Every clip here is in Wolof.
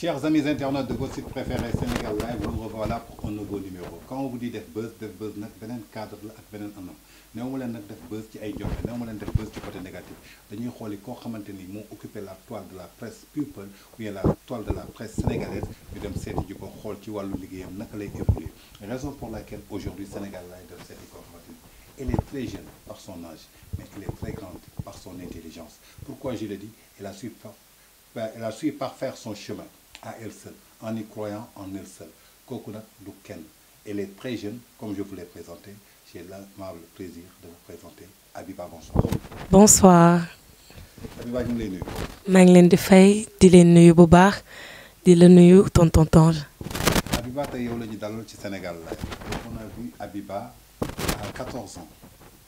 Chers amis internautes de votre site préféré Sénégal Live, nous revoilà pour un nouveau numéro. Quand on vous dit def buzz nag beneen cadre la ak beneen anam néew ma leen nag def buzz ci ay joxe néew ma leen def buzz ci côté négatif dañuy xooli koo xamante ni moo occupé la toile de la presse people ou bien la toile de la presse sénégalaise ñu dem seeti ji ko xool ci wàllu liggéeyam naka lay évoluer. Raison pour laquelle aujourd'hui Sénégal Live def seeti koo xamante ni elle est très jeune par son âge mais elle est très grande par son intelligence. Pourquoi je le dis? Elle a su parfaire son chemin à elle seule, en y croyant en elle seule. Kooku nag du kenn. Elle est très jeune, comme je vous l'ai présenté. J'ai l'amable plaisir de vous présenter Habiba. Bonsoir. Bonsoir. Habiba ñu ngi lay nuyu. maa ngi leen di fay di leen nuyu bu baax di la nuyu tonton Tange. Habiba tey yow la ñu dalal ci Sénégal Live. Donc on a vu Habiba à 14 ans.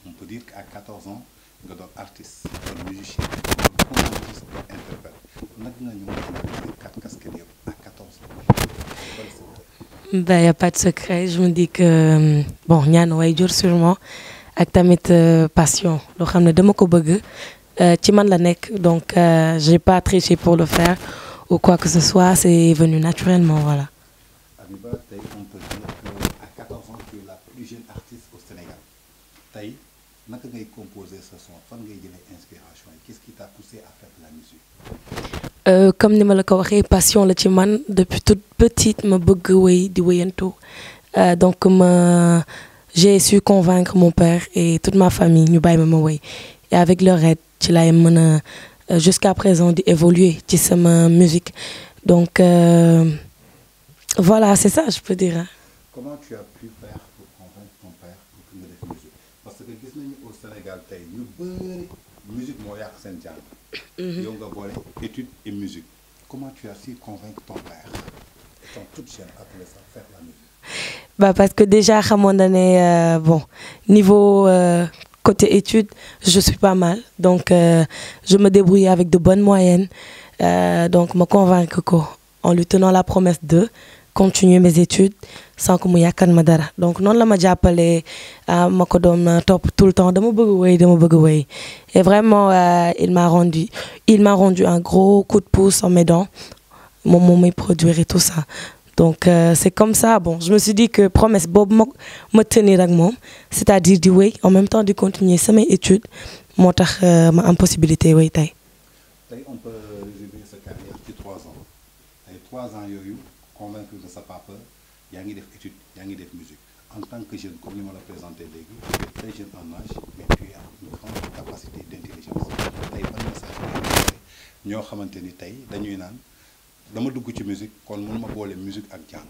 On peut dire qu'à 14 ans nga doon artiste, doon musicien, doon compositeur, doon interprète. Naka nga ñu mën a quatre casquettes yëpp à 14 ans. Ben y a pas de secret, je me dis que bon ñaan waajur sûrement ak tamit passion loo xam ne dama ko bëgg ci man la nekk donc j'ai pas triché pour le faire ou quoi que ce soit, c'est venu naturellement, voilà. Habiba, tey on peut dire qu'à 14 ans tu es la plus jeune artiste au Sénégal. Tey naka ngay composer ce son, fan ngay jëlee inspiration yi, qu'est-ce qui t'a poussé à faire de la musique? Comme ni ma la ko waxee passion la ci man depuis toute petite ma bëgg wéy di wéyantu donc j'ai su convaincre mon père et toute ma famille ñu bàyyi ma wéy et avec leur aide ci laay mën a jusqu'à présent di évoluer ci sama musique donc voilà, c'est ça je peux dire. Comment tu as pu faire pour convaincre ton père pour que nga def musique parce que gis nañu au Sénégal tey ñu bëri musique moo yàq seen jàng. yow nga boole études et musique. Comment tu as su convaincre ton père étant toute jeune après ça faire la musique? Bah parce que déjà xamoon na ne bon niveau côté études je suis pas mal donc je me débrouille avec de bonnes moyennes donc ma convaincre ko en lui tenant la promesse de continuer mes études sans que mu yàkkan ma dara donc noonu la ma jàppale ma ko doon topp tout le temps dama bëgg wéy et vraiment il m'a rendu un gros coup de pouce en m'aidant moom moo may produire et tout ça donc c'est comme ça bon je me suis dit que promesse boobu ma tenir ak moom c'est-à-dire di wéy en même temps di continuer samay études moo tax ma am possibilité wéy tey. Tey on peut résumer sa carrière ci 3 ans tey 3 ans yooyu convaincre de sa papa yaa ngi def étude yaa ngi def musique en tant que jeune comme ni ma la présenté léegi tu es très jeune en âge mais tu as une grande capacité d'intelligence tey ban message ngay ñoo xamante ni tey dañuy naan dama dugg ci musique kon mënuma boole musique ak jàng.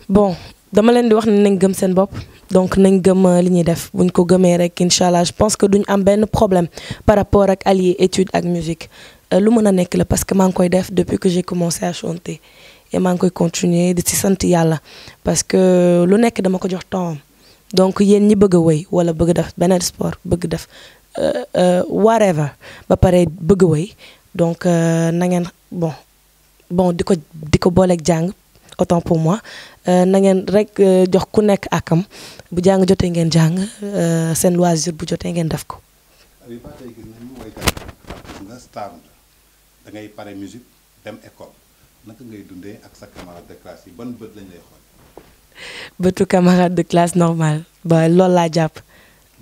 Bon dama leen di wax ne nañ gëm seen bopp donc nañ gëm li ñuy def buñ ko gëmee rek incha allah je pense que duñ am benn problème par rapport ak allier étude ak musique lu mën a nekk la parce que maa ngi koy def depuis que j'ai commencé à chanter et maa ngi koy continuer di ci sant yàlla parce que lu nekk dama ko jox temps donc yéen ñi bëgg a wéy wala bëgg def beneen sport bëgg def whatever ba pare bëgg a wéy donc na ngeen bon di ko booleeg jàng autant pour moi na ngeen rek jox ku nekk akam bu jàng jotee ngeen jàng seen loisir bu jotee ngeen def ko. Habiba tey gis nañu woykat nga star da ngay pare musique dem école naka ngay dundee ak sa camarade de classe yi ban bët lañ lay xool. bëtu camarade de classe normal ba loolu laa jàpp.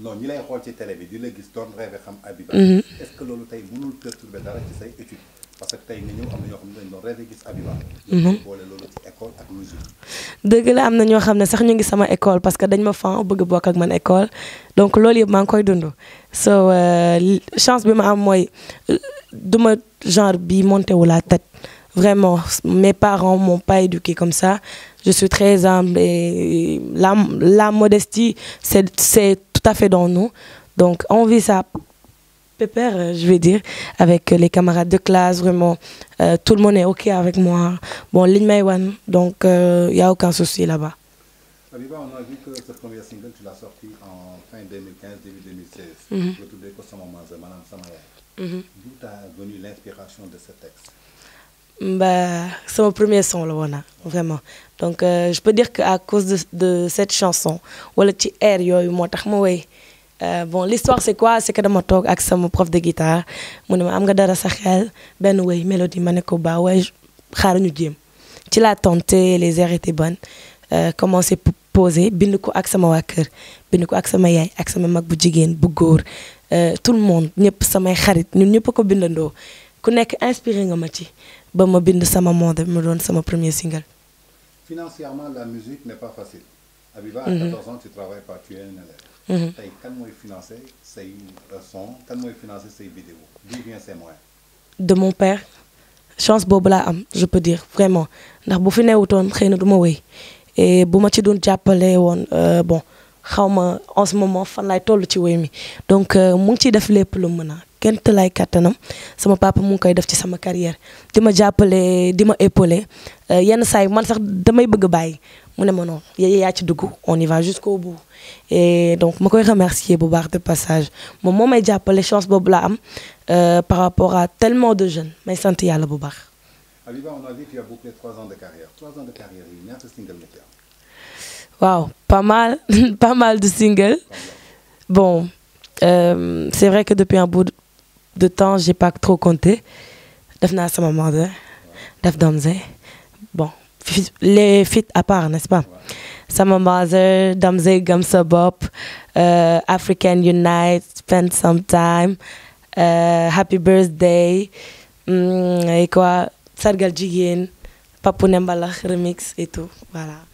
non ñi lay xool ci télé bi di la gis doon rêvé xam Habiba. est-ce que loolu tey mënul perturber dara ci say études parce que tey nga ñëw am na ñoo xam ne dañu doon rêvé gis Habiba. boole loolu ci école ak musique. dëgg la am na ñoo xam ne sax ñu ngi sama école parce que dañ ma fan bëgg bokk ak man école donc loolu yëpp maa ngi koy dund so chance bi ma am mooy duma genre bi monté wu la tête vraiment mes parents m'ont pas éduqué comme ça je suis très humble et la modestie c'est tout à fait dans nous donc on vit ça pépère je vais dire avec les camarades de classe vraiment tout le monde est ok avec moi bon liñ may wan donc y a aucun souci là-bas. Habiba, on a vu que ce premier single tu l'as sorti en fin 2015 début 2016. nga tuddee ko sama maase maanaam sama yaay. D'où t'as venu l'inspiration de ce texte? Bah sama premier son la woon vraiment donc je peux dire que à cause de cette chanson wala ci air yooyu moo tax ma woy Bon l'histoire c'est quoi, c'est que dama toog ak sama prof de guitare mu ne ma am nga dara sa xel benn wéy mélodie ma ne ko ba way xaaral ñu jéem ci laa tenté, les airs étaient bonnes, commencé poser bind ko ak sama waa kër bind ko ak sama yaay ak sama mag bu jigéen bu góor tout le monde ñëpp samay xarit ñun ñëpp ko bindandoo ku nekk inspiré nga ma ci ba ma bind sama monde mu doon sama premier single. Financièrement, la musique n'est pas facile. Abiba, à 14 ans, tu travailles pas, tu es un élève. Quand moi financer ces sons, quand moi financer ces vidéos, d'où viennent ces moyens? De mon père. Chance boobu laa am, je peux dire vraiment ndax bu fi newutoon xëy na du ma wéy et bu ma ci doon jàppale woon bon xaw ma en ce moment fan laay toll ci wéy mi donc mu ngi ciy def lépp lu mën a kenn te lay kattanam sama papa mu ngi koy def ci sama carrière di ma jàppale di ma épauler yenn saa yi man sax damay bëgg a bàyyi mu ne ma non yaa ci dugg on y va jusqu'au bout et donc ma koy remercier bu baax de passage moom moo may jàppale chance boobu laa am par rapport à tellement de jeunes may sant yàlla bu baax. Abiba, on a dit que tu as bouclé 3 ans de carrière. 3 ans de carrière, il y a un single nga ci am. Waaw, pas mal, pas mal de singles. Bon, c'est vrai que depuis un bout de temps, j'ai pas trop compté. Def naa sama mother, def Damze. Bon, les feats à part, n'est-ce pas? Sama mother, Damze, Gamsa Bop, African Unite, Spend Some Time, Happy Birthday, et quoi, Sargal Jigéen, Papou Nembalax remix et tout, voilà.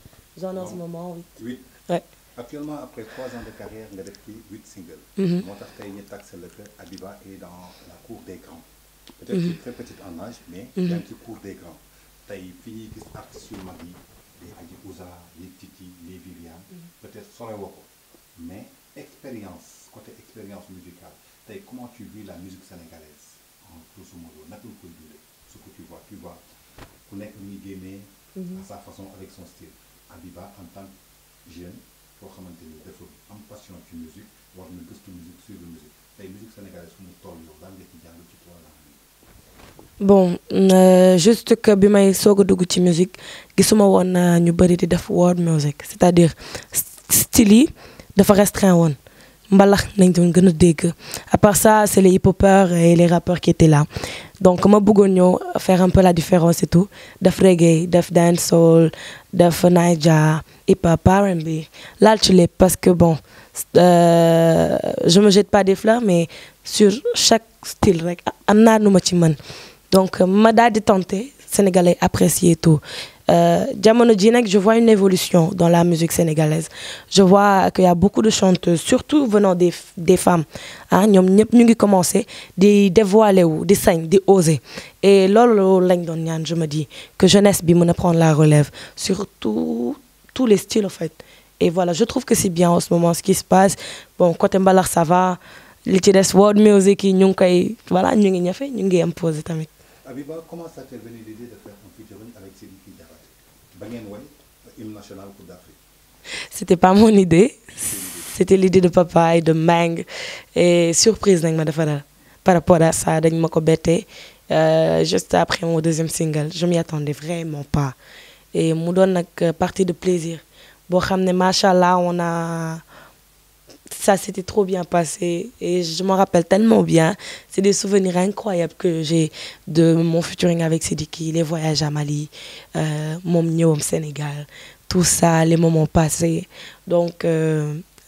J'en ai en ce moment 8. 8. Ouais. Actuellement, après 3 ans de carrière, tu as fait 8 singles. Moi, tu as taxé le que Abiba est dans la cour des grands. Peut-être qu'il est très petite en âge, mais il y a une cour des grands. Tu as fini des artistes sur Magui, les Adi Ouza, les Titi, les Viviane, peut-être Sorewoko. Mais expérience, côté expérience musicale, comment tu vis la musique sénégalaise en grosso modo? Ce que tu vois, connaître lui gagner à sa façon avec son style. Abiba en tant que jeune koo xamante ni dafa am passion ci musique war na gëstu musique sur la musique tey musique sénégalaise fu mu toll yow lan nga ci jàng ci 3 bon ans. juste que bi may soog a dugg ci musique gisuma woon ñu bëri di def world music c'est-à-dire style yi dafa restreint woon mbalax nañ doon gën a dégg à part ça c'est les hip-hopeurs et les rappeurs qui étaient là donc ma bëggoon ñëw faire un peu la différence et tout def reggae def dancehall def naija hip-hop R&B laal ci lépp parce que bon je me jette pas des fleurs mais sur chaque style rek am naa nu ma ci mën donc ma daal di tenter sénégalais apprécier tout jamono ji nag je vois une évolution dans la musique sénégalaise je vois qu'il y a beaucoup de chanteuses surtout venant des femmes ah ñoom ñëpp ñu ngi commencer di dévoiler wu di sañ di oser et loolu lañ doon ñaan je me dis que jeunesse bi mën a prendre la relève sur tous les styles en fait et voilà je trouve que c'est bien en ce moment ce qui se passe bon côté mbalax ça va li ci des world music yi ñu ngi koy voilà ñu ngi ñafe ñu ngi imposer tamit. Abiba, comment ça t'est venu l'idée de faire un featuring avec Sidiki Diabaté ba ngeen woy hymne national Coupe d'Afrique? C'était pas mon idée, c'était l'idée de papa et de Mang et surprise nañ ma defaral par rapport à ça dañ ma ko bette juste après mon deuxième single je m'y attendais vraiment pas et mu doon nag partie de plaisir boo xam ne machallah on a ça s'était trop bien passé et je me rappelle tellement bien c'est des souvenirs incroyables que j'ai de mon featuring avec Sidiki les voyages à Mali moom ñëwam Sénégal tout ça les moments passés donc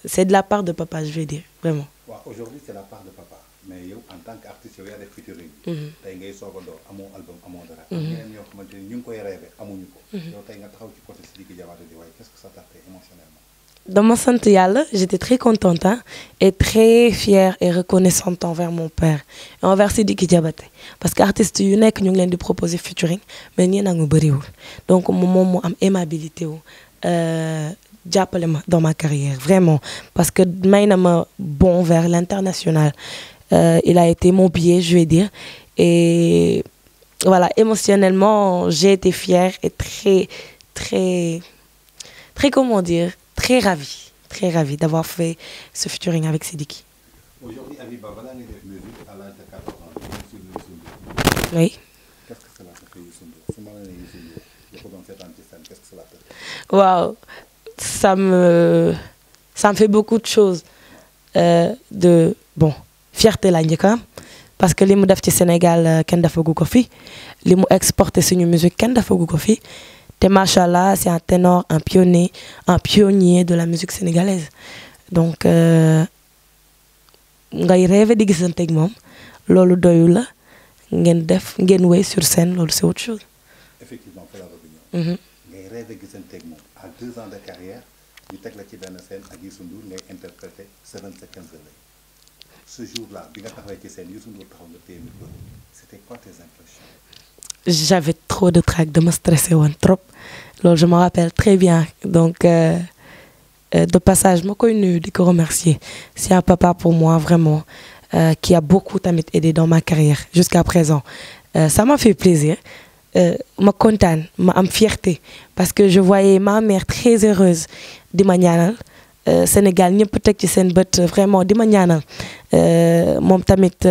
c'est de la part de papa je vais dire vraiment. waaw aujourd'hui c'est la part de papa mais yow en tant qu'artiste yow yaa def featuring. tey ngay soog a door amoo album amoo dara. ñeneen ñoo xamante ni ñu ngi koy rêvé amuñu ko. yow tey nga taxaw ci côté Sidiki Diabaté di waay qu'est-ce que ça t'a fait émotionnellement? Dama sant yàlla j'étais très contente hein, et très fière et reconnaissante envers mon père et envers Sidiki Diabaté parce que artistes yu nekk ñu ngi leen di proposer featuring mais ñii nag mu bëriwul donc moom mu am aimabilité wu jàppale ma dans ma carrière vraiment parce que may na ma bon vers l'international il a été mon billet je vais dire et voilà émotionnellement j'ai été fière et très comment dire très ravie d'avoir fait ce featuring avec Sidiki. Aujourd'hui, Abiba, balaa ngay def musique à l'âge de 14 ans, sur Youssou Ndour. Oui. Qu'est-ce que cela te fait Youssou Ndour? Su ma la nee Youssou Ndour, nga ko doon seetaan ci scène, qu'est-ce que cela te fait? Waaw, ça me fait beaucoup de choses. de bon fierté la njëkk a am parce que li mu def ci Sénégal kenn defagu ko fi li mu exporté suñu musique kenn defagu ko fi te macha allah c'est un ténor un pionnier de la musique sénégalaise donc ngay rêvé di gisanteeg moom loolu doyu la ngeen wéy sur scène loolu c'est autre chose. effectivement fa la bëgg ñëw. ngay rêvé gisanteeg moom à 2 ans de carrière ñu teg la ci benn scène ak Youssou Ndour ngay interpréter 7 Seconds Away ce jour-là bi nga taxawee ci scène Youssou Ndour taxaw nga téye micro c'était quoi tes impressions? J'avais trop de trac dama stressé woon trop loolu je me rappelle très bien donc de passage ma koy nuyu di ko remercier c'est un papa pour moi vraiment qui a beaucoup tamit aidé dans ma carrière jusqu'à présent ça m'a fait plaisir ma kontaan ma am fierté parce que je voyais ma mère très heureuse di ma ñaanal Sénégal ñëpp teg ci seen bët vraiment di ma ñaanal moom tamit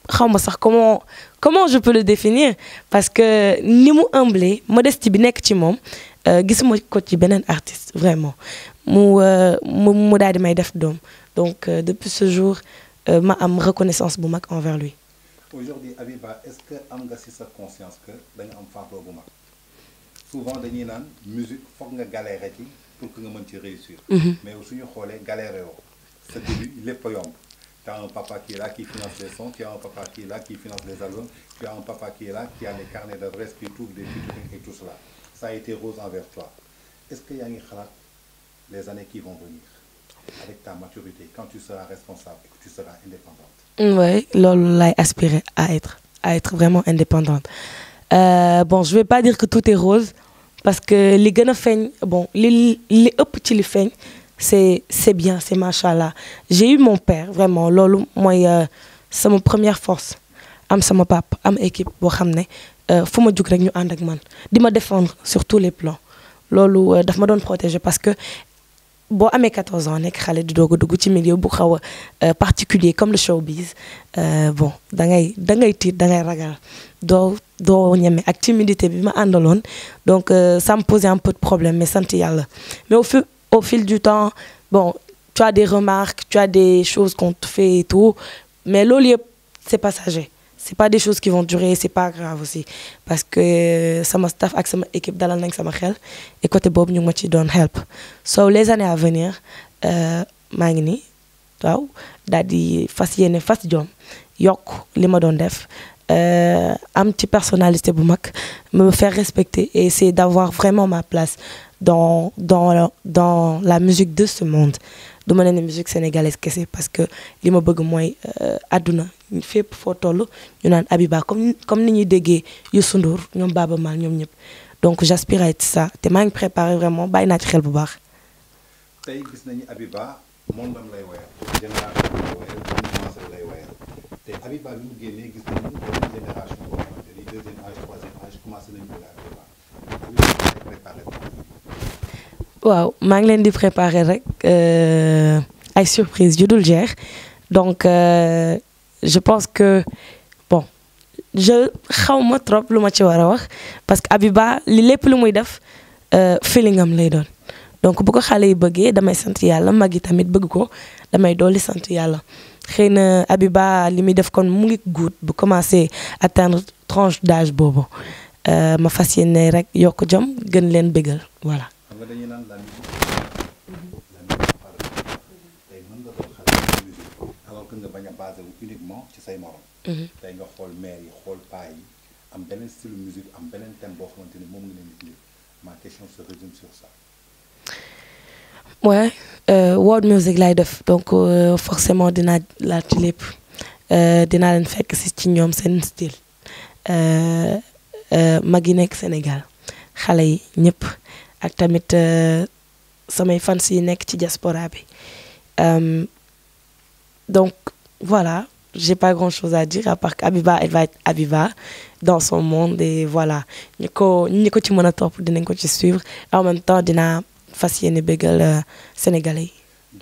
xaw ma sax comment je peux le définir parce que ni mu humblé modestie bi nekk ci moom gisuma ko ci beneen artiste vraiment mu daal di may def doom donc depuis ce jour ma am reconnaissance bu mag envers lui. Aujourd'hui Abiba est-ce que am nga ci sa conscience que da nga am fardeau bu mag souvent dañuy naan musique foog nga galérer ci pour que nga mën ci réussir. mais suñu xoolee galérer woo sa début lépp a yomb. Tu as un papa qui est là qui finance les sons, tu as un papa qui est là qui finance les albums, tu as un papa qui est là qui a les carnets d'adresses qui trouvent des featuring et tout cela. Ça a été rose envers toi. Est-ce que yaa ngi xalaat les années qui vont venir avec ta maturité quand tu seras responsable et que tu seras indépendante? Oui, loolu lay aspirer à être vraiment indépendante. Bon, je vais pas dire que tout est rose parce que li gën a feeñ bon li ëpp ci li feeñ c'est bien c'est machallah j'ai eu mon père vraiment loolu mooy sama première force am sama papa am équipe boo xam ne fu ma jug rek ñu ànd ak man di ma défendre sur tous les plans loolu daf ma doon protéger parce que boo amee 14 ans nekk xale di doog a dugg ci milieu bu xaw a particulier comme le showbiz bon da ngay tiit da ngay ragal doo ñeme ak timidité bi ma àndaloon donc ça me posait un peu de problème mais sant yàlla mais au fil du temps bon tu as des remarques tu as des choses qu'on te fait et tout mais loolu yëpp c'est passager c'est pas des choses qui vont durer c'est pas grave aussi parce que sama staff ak sama équipe dalal nañ sama xel et côté boobu ñu ngi ma ci doon help so les années à venir maa ngi nii waaw daal di fas yéene fas jom yokk li ma doon def am ci personnalité bu mag me faire respecter et essayer d'avoir vraiment ma place dans la musique de ce monde du ma ne musique sénégalaise kese parce que li ma bëgg mooy àdduna fépp foo toll ñu naan Abiba comme ni ñuy déggee Youssou Ndour ñoom Baaba Maal ñoom ñëpp donc j'aspire à être ça te maa ngi préparé vraiment bàyyi naa ci xel bu baax. tey gis nañu Abiba mondam lay woyal génération lay woyal commencé lay woyal te Abiba bi mu génnee gis nañu beneen génération boo xamante ni deuxième âge troisième âge commencé nañu bëgg Abiba préparé. waaw maa ngi leen di préparer rek ay surprise yu dul jeex donc je pense que bon je xawma trop lu ma ci war a wax parce que Abiba li lépp lu muy def feeling am lay doon donc bu ko xale yi bëggee damay sant yàlla mag yi tamit bëgg ko damay dolli sant yàlla xëy na Abiba li muy def kon mu ngi gudd bu commencer atteindre tranche d'âge boobu ma fas yéene rek yokk jom gën leen bëggal voilà. dañuy naan la musique tey mën nga doon xale ci musique alors que nga bañ a basé wu uniquement ci say morom tey nga xool mère yi xool paa yi am beneen style musique am beneen thème boo xamante ni moom nga leen indi ma question se résume sur ça. Ouais world music lay def donc forcément dinaa laal ci lépp dinaa leen fekk si ci ñoom seen style mag yi nekk Sénégal xale yi ñëpp ak tamit samay fans yi nekk ci diaspora bi donc voilà j'ai pas grand chose à dire à part qu'Abiba elle va être Abiba dans son monde et voilà ñi ko ci mën a topp dinañ ko ci suivre en même temps dinaa fas yéene bégal sénégalais yi.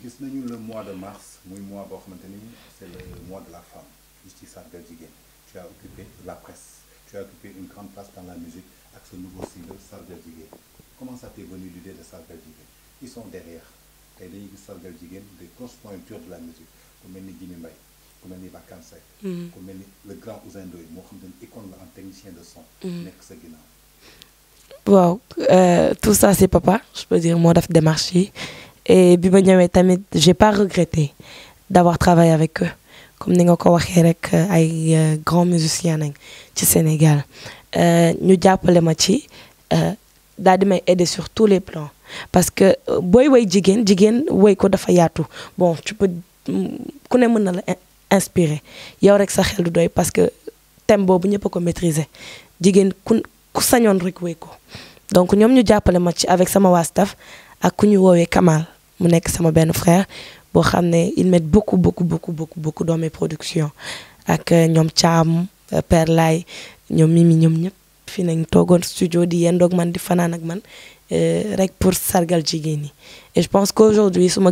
gis nañu le mois de mars muy mois boo xamante ni c'est le mois de la femme fii ci sargal jigéen tu as occupé la presse tu as occupé une grande place dans la musique ak ce nouveau single sargal jigéen comment ça t'est venu l'idée de sargal jigéen ils sont derrière tey dañuy gis sargal jigéen des grosses pointures de la musique ku mel ni Jimi Mbaye ku mel ni Bakane Seck ku mel ni le grand Ouzin Ndoye moo xam ne icône la en technicien de son nekk sa ginnaaw. waaw tout ça c'est papa je peux dire moo def démarche yi et bi ma ñëwee tamit j'ai pas regretté d'avoir travaillé avec eux comme ni nga ko waxee rek ay grands musiciens nañ ci Sénégal ñu jàppale ma ci daal di may aider sur tous les plans parce que booy woy jigéen woy ko dafa yaatu bon tu peux ku ne mën na la inspirer yow rek sa xel du doy parce que thème boobu ñëpp a ko maîtriser jigéen ku sañoon rek woy ko donc ñoom ñu jàppale ma ci avec sama waa staff ak ku ñu woowee Kamal mu nekk sama benn frère boo xam ne il met beaucoup dans mes productions ak ñoom Thiam Père Lay ñoom Mimi ñoom ñëpp fi nañ toogoon studio di yendoog man di fanaan ak man rek pour sargal jigéen ñi et je pense qu'aujourd'hui su ma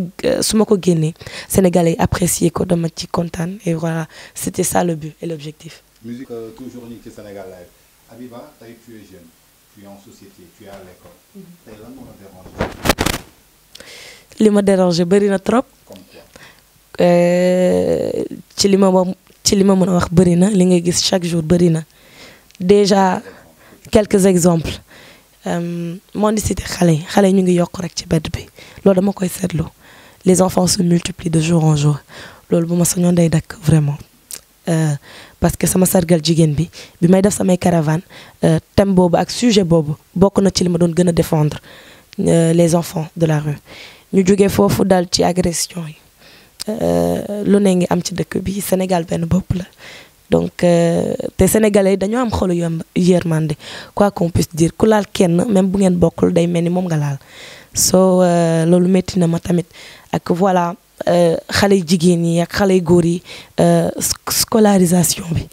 ko génnee Sénégalais yi apprécier ko dama ci kontaan et voilà c'était ça le but et l'objectif. Musique toujours ñu ci Sénégal Live Habiba tey tu es jeune tu es en société tu es à l'école tey lan moo la déranger. li ma déranger bëri na trop. Comme quoi. ci li ma mën a wax bëri na li ngay gis chaque jour bëri na déjà quelques exemples mendicité xale yi ñu ngi yokk rek ci bedd bi loolu dama koy seetlu les enfants se multiplient de jour en jour loolu bu ma sañoon day dakk vraiment parce que sama sargal jigéen bi may def samay caravane thème boobu ak sujet boobu bokk na ci li ma doon gën a défendre les enfants de la rue ñu jógee foofu dal ci agression yi lu ne ngi am ci dëkk bi Sénégal benn bopp la donc te sénégalais yi dañoo am xolu yërmande quoi qu'on puisse dire ku laal kenn même bu ngeen bokkul day mel ni moom nga laal soo loolu métti na ma tamit ak voilà xale jigéen yi ak xale góor yi scolarisation bi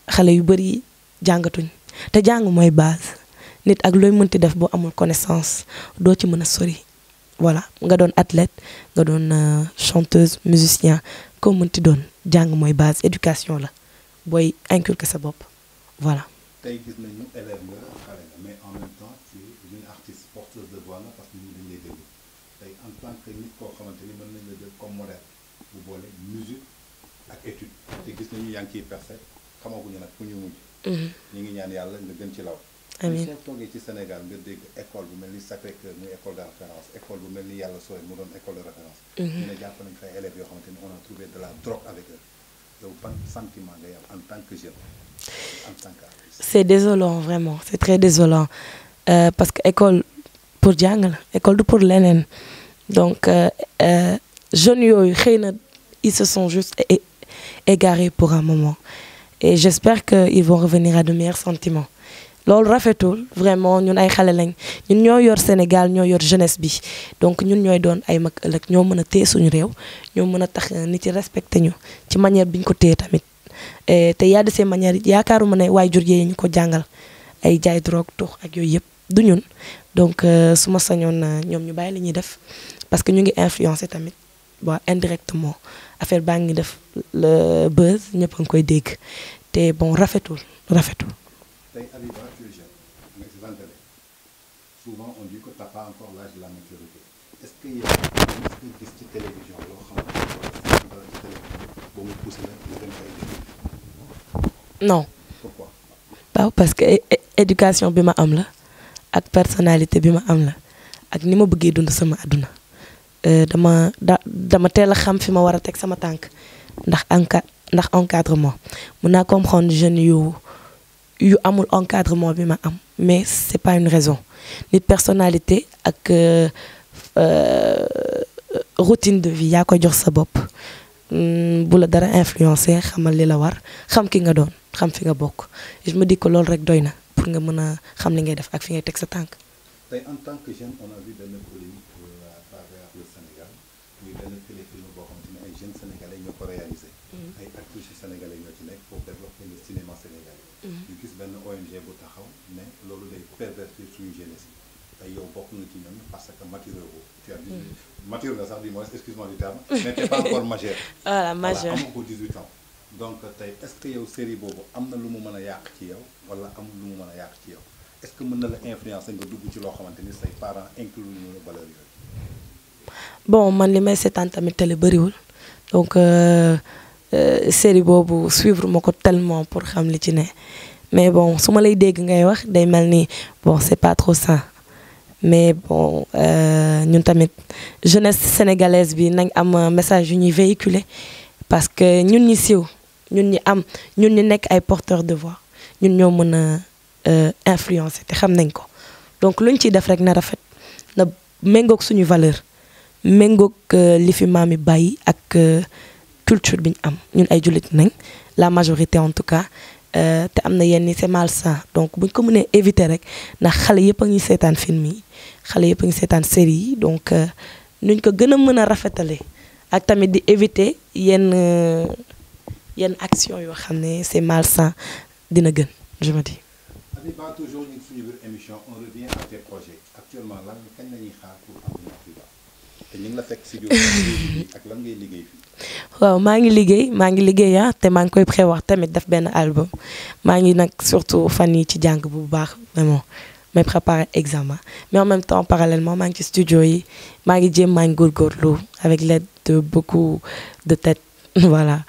xale yu bëri jàngatuñ te jàng mooy base nit ak looy mënti def boo amul connaissance doo ci mën a sori voilà nga doon athlète nga doon chanteuse musicien ko mënti doon jàng mooy base éducation la booy inculquer sa bopp voilà. tey gis nañu élève nga xale nga mais en même temps tu es une artiste porteuse de voix la parce que ñu dañ lay déglu tey en tant que nit koo xamante ni mën nañ la jël comme modèle bu boole musique ak étude te gis nañu yaa ngi ciy percé xamaguñu nag fu ñu mujj. ñu ngi ñaan yàlla nga gën ci law. amiin soo toogee ci Sénégal nga dégg école bu mel ni Sacré-Cœur muy école de référence école bu mel ni Yàlla Sooy mu doon école de référence. ñu ne jàpp nañ fa ay élèves yoo xamante ni on a trouvé de la drogue avec eux yow ban sentiment ngay am en tant que jeune en tant qu'artiste. c'est désolant vraiment c'est très désolant parce que école pour jàng la école du pour leneen donc jeunes yooyu xëy na ils se sont juste égarés pour un moment et j'espère que ils vont revenir à de meilleurs sentiments. loolu rafetul vraiment ñun ay xale lañ ñun ñoo yor Sénégal ñoo yor jeunesse bi donc ñun ñooy doon ay mag ëllëg ñoo mën a téye suñu réew ñoo mën a tax nit ci respecté ñu ci manière bi ñu ko téye tamit te y a de ces manières yaakaaruma ne waay jur yi ñu ko jàngal ay jaay drogue tux ak yooyu yëpp du ñun donc su ma sañoon ñoom ñu bàyyi li ñuy def parce que ñu ngi influencer tamit waa indirectement affaire baa ngi def le buzz ñëpp a ngi koy dégg te bon rafetul. tey Habiba tu es jeune nga ci vingtaine souvent on dit que t'as pas encore l'âge de la maturité est-ce que yow mos nga gis ci télévision loo xamante ne wala ci télévision ba mu poussé la nga dem fay déglu. non. Pourquoi? waaw parce que éducation bi ma am la ak personnalité bi ma am la ak ni ma bëggee dund sama àdduna dama teel a xam fi ma war a teg sama tànk ndax encadrement mun naa comprendre jeunes yu amul encadrement bi ma am mais c'est pas une raison nit personnalité ak routine de vie yaa koy jox sa bopp bu la dara influencer xamal li la war xam ki nga doon xam fi nga bokk je me dis que loolu rek doy na pour nga mën a xam li ngay def ak fi ngay teg sa tànk. tey en tant que jeune on a vu benn polémique à travers le Sénégal muy benn téléfilm boo xamante ne ay jeunes sénégalais ñoo ko réalisé. ay acteurs sénégalais ñoo ci nekk pour développer le cinéma sénégalais. ñu gis benn ONG bu taxaw ne loolu day pervertir suñu jeunesse tey yow bokk na ci ñoom parce que mature wu. tu as dit mature nga sax du moins excuse-moi du terme. mais t'es pas encore majeur. voilà majeur voilà amoo ko 18 ans. donc tey est-ce que yow série boobu am na lu mu mën a yàq ci yow wala amul lu mu mën a yàq ci yow est-ce que mën na la influencer nga dugg ci loo xamante ni say parents inclure ñu valeur yooyu. bon man li may seetaan tamit télé bëriwul donc série boobu suivre ma ko tellement pour xam li ci ne mais bon su ma lay dégg ngay wax day mel ni bon c'est pas trop ça mais bon ñun tamit jeunesse sénégalaise bi nañ am message yu ñuy véhiculer parce que ñun ñi siiw ñun ñi nekk ay porteurs de voix ñun ñoo mën a influencer te xam nañ ko donc luñ ciy def rek na rafet na méngoog suñu valeur méngoog li fi maam yi bàyyi ak culture bi ñu am ñun ay jullit nañ la majorité en tout cas te am na yenn c'est malsain donc buñ ko mënee éviter rek ndax xale yëpp a ngi seetaan film yi xale yëpp a ngi seetaan série yi donc nuñ ko gën a mën a rafetale ak tamit di éviter yenn action yoo xam ne c'est malsain dina gën je me dis. Habiba, toujours ñu ngi suñu biir émission on revient à tes projets actuellement lan kañ la ñuy xaar pour am Habiba te ñu ngi la fekk si biir ak lan ngay liggéey fii. waaw maa ngi liggéey te maa ngi koy prévoir tamit def benn album maa ngi nag surtout fan yi ci jàng bu baax vraiment may préparer examen mais en même temps parallèlement maa ngi ci studio yi maa ngi góorgóorlu avec l'aide de beaucoup de têtes voilà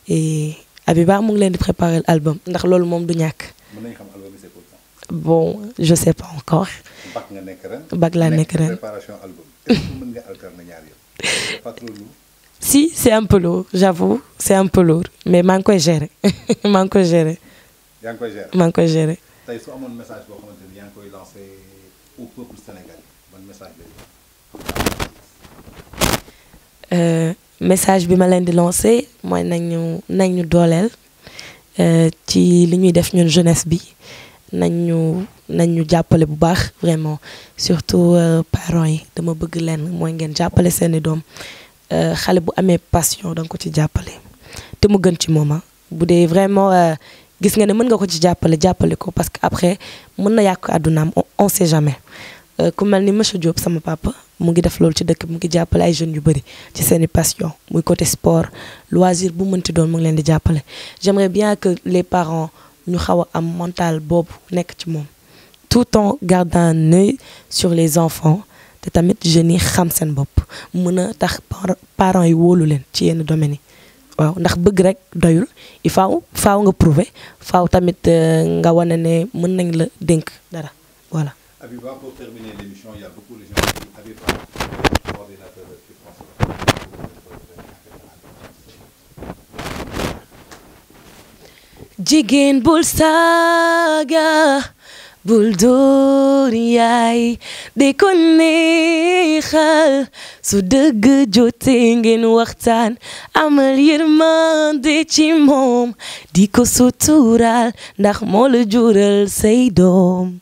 et Habiba mu ngi leen di préparer album ndax loolu moom du ñàkk. mën nañu xam album bi c'est pour quand. bon je sais pas encore. bac nga nekk ren. bac laa nekk ren préparation album est-ce que mën nga alterner ñaar yëpp c'est pas trop lourd. si c'est un peu lourd j'avoue c'est un peu lourd mais maa ngi koy gérer maa ngi koy gérer. yaa ngi koy gérer maa ngi koy gérer. tey su amoon message boo xamante ni yaa ngi koy lancé au peuple sénégalais ban message lay message bi ma leen di lancé mooy nañ ñu dooleel ci li ñuy def ñun jeunesse bi nañ ñu jàppale bu baax vraiment surtout parents yi dama bëgg leen mooy ngeen jàppale seeni doom xale bu amee passion da nga ko ci jàppale te mu gën ci moom bu dee vraiment gis nga ne mën nga ko ci jàppale ko parce que après mën na yàq àddunaam on sait jamais ku mel ni monsieur Diop sama papa mu ngi def loolu ci dëkk bi mu ngi jàppale ay jeunes yu bëri ci seeni passion muy côté sport loisir bu mënti doon mu ngi leen di jàppale j'aimerais bien que les parents ñu xaw a am mental boobu nekk ci moom tout en gardant un œil sur les enfants te tamit jeunes yi xam seen bopp mën a tax parents yi wóolu leen ci yenn domaines yi waaw ndax bëgg rek doyul il faut nga prouver faaw tamit nga wane ne mën nañ la dénk dara voilà. Habiba, pour terminer l'émission, il y a beaucoup de gens qui disent Habiba, coordinateur de France. Jigéen bul saaga bul dóor yaay de ko neexal su dëgg jotee ngeen waxtaan amal yërmande ci moom di ko suturaal ndax moo la jural say doom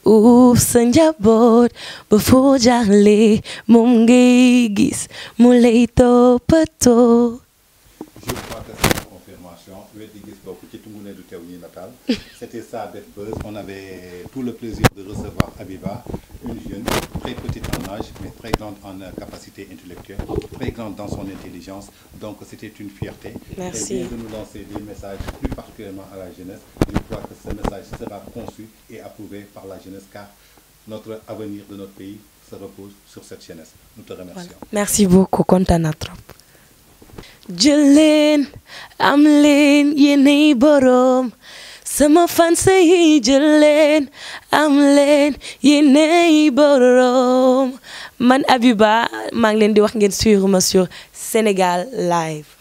uuf sa njaboot ba foo jaaxle moom ngay gis mu lay toppatoo. Je crois que c'est une confirmation. C'était ça, Def Buzz. On avait tout le plaisir de recevoir Habiba, une jeune très petite en âge, mais très grande en capacité intellectuelle, très grande dans son intelligence. Donc c'était une fierté. Merci. Et bien de nous lancer des messages plus particulièrement à la jeunesse. Je crois que ce message sera conçu et approuvé par la jeunesse, car notre avenir de notre pays se repose sur cette jeunesse. Nous te remercions. Voilà. Merci beaucoup, kontaan naa trop. Jëleen am leen yéenay boroom sama fans yi jëleen am leen yéenay boroom man Habiba maa ngi leen di wax ngeen suivre ma sur Sénégal Live.